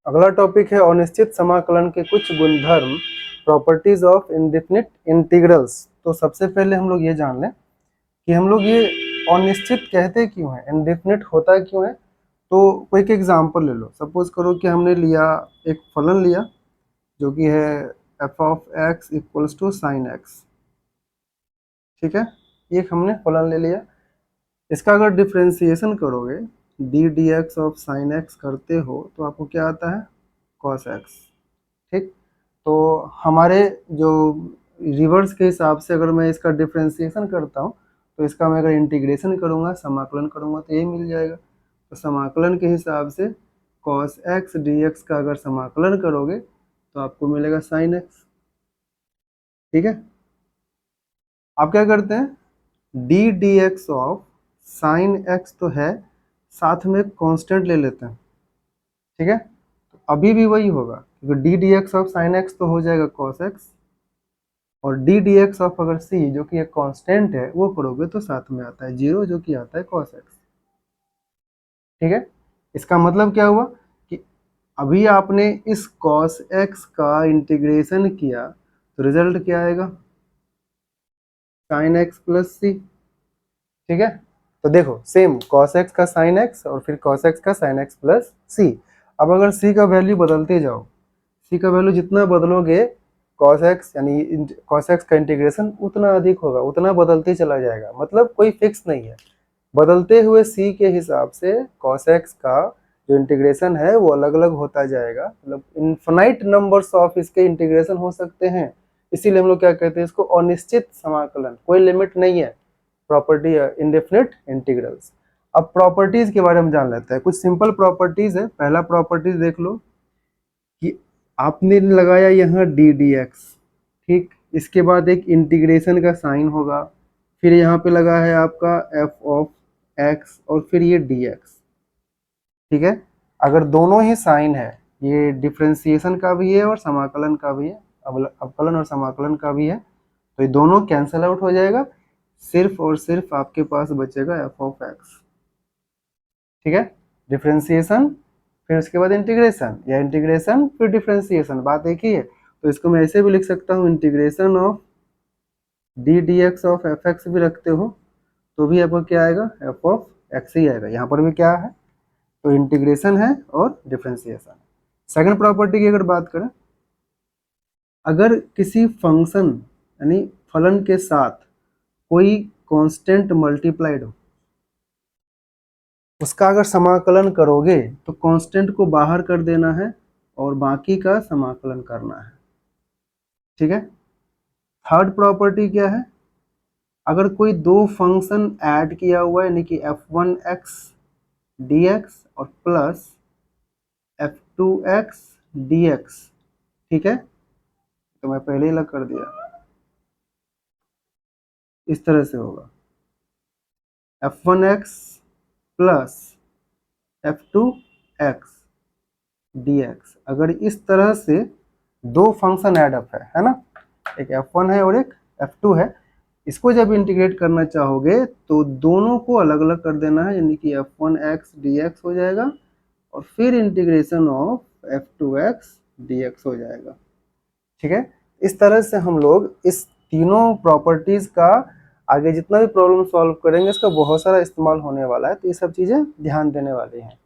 अगला टॉपिक है अनिश्चित समाकलन के कुछ गुणधर्म, प्रॉपर्टीज ऑफ इंडेफिनिट इंटीग्रल्स। तो सबसे पहले हम लोग ये जान लें कि हम लोग ये अनिश्चित कहते क्यों हैं, इंडेफिनिट होता क्यों है। तो कोई एक एग्जांपल ले लो। सपोज करो कि हमने लिया एक फलन लिया जो कि है F of X equals to sine X. ठीक है, एक हमने फलन ले लिया। इसका अगर डिफ्रेंसिएशन करोगे, D D x of sine x करते हो तो आपको क्या आता है, कॉस एक्स। ठीक, तो हमारे जो रिवर्स के हिसाब से अगर मैं इसका डिफ्रेंसिएशन करता हूँ तो इसका मैं अगर इंटीग्रेशन करूँगा, समाकलन करूँगा तो ये मिल जाएगा। तो समाकलन के हिसाब से कॉस एक्स डी एक्स का अगर समाकलन करोगे तो आपको मिलेगा साइन एक्स। ठीक है, आप क्या करते हैं, D D x of sine x तो है, साथ में कांस्टेंट ले लेते हैं। ठीक है, तो अभी भी वही होगा क्योंकि D D x of sine x तो हो जाएगा कॉस एक्स, और डी डी एक्स ऑफ अगर सी जो कि एक कांस्टेंट है वो करोगे तो साथ में आता है जीरो जो कि आता है कॉस एक्स। ठीक है, इसका मतलब क्या हुआ कि अभी आपने इस कॉस एक्स का इंटीग्रेशन किया तो रिजल्ट क्या आएगा, साइन एक्स प्लस सी। ठीक है, तो देखो सेम cos x का sin x और फिर cos x का sin x प्लस सी। अब अगर c का वैल्यू बदलते जाओ, c का वैल्यू जितना बदलोगे cos x यानी cos x का इंटीग्रेशन उतना अधिक होगा, उतना बदलते चला जाएगा। मतलब कोई फिक्स नहीं है, बदलते हुए c के हिसाब से cos x का जो इंटीग्रेशन है वो अलग अलग होता जाएगा। मतलब इन्फिनाइट नंबर्स ऑफ इसके इंटीग्रेशन हो सकते हैं, इसीलिए हम लोग क्या कहते हैं इसको अनिश्चित समाकलन, कोई लिमिट नहीं है। Property indefinite integrals. अब प्रॉपर्टीज के बारे में जान लेते हैं। कुछ सिंपल प्रॉपर्टीज है। पहला प्रॉपर्टीज देख लो कि आपने लगाया यहाँ डी डी एक्स, ठीक, इसके बाद एक इंटीग्रेशन का साइन होगा, फिर यहाँ पे लगा है आपका एफ ऑफ एक्स और फिर ये डी एक्स। ठीक है, अगर दोनों ही साइन है, ये डिफ्रेंसिएशन का भी है और समाकलन का भी है, अवकलन और समाकलन का भी है, तो ये दोनों कैंसिल आउट हो जाएगा, सिर्फ और सिर्फ आपके पास बचेगा एफ ऑफ एक्स। ठीक है, डिफ्रेंसिएशन फिर उसके बाद इंटीग्रेशन, या इंटीग्रेशन फिर डिफ्रेंसिएशन, बात एक ही है। तो इसको मैं ऐसे भी लिख सकता हूँ, integration of D D x of F x भी रखते हो तो भी आपको क्या आएगा, एफ ऑफ एक्स ही आएगा। यहाँ पर भी क्या है, तो इंटीग्रेशन है और डिफ्रेंसिएशन। सेकंड प्रॉपर्टी की अगर बात करें, अगर किसी फंक्शन यानी फलन के साथ कोई कांस्टेंट मल्टीप्लाइड हो, उसका अगर समाकलन करोगे तो कांस्टेंट को बाहर कर देना है और बाकी का समाकलन करना है। ठीक है, थर्ड प्रॉपर्टी क्या है, अगर कोई दो फंक्शन ऐड किया हुआ है यानी कि f1x dx और प्लस f2x dx, ठीक है, तो मैं पहले ही लग कर दिया, इस तरह से होगा f1x प्लस f2x dx। अगर इस तरह से दो फंक्शन ऐड अप है ना, एक f1 है और एक f2 है, इसको जब इंटीग्रेट करना चाहोगे तो दोनों को अलग अलग कर देना है, यानी कि f1x dx हो जाएगा और फिर इंटीग्रेशन ऑफ f2x dx हो जाएगा। ठीक है, इस तरह से हम लोग इस तीनों प्रॉपर्टीज का आगे जितना भी प्रॉब्लम सॉल्व करेंगे इसका बहुत सारा इस्तेमाल होने वाला है, तो ये सब चीज़ें ध्यान देने वाली हैं।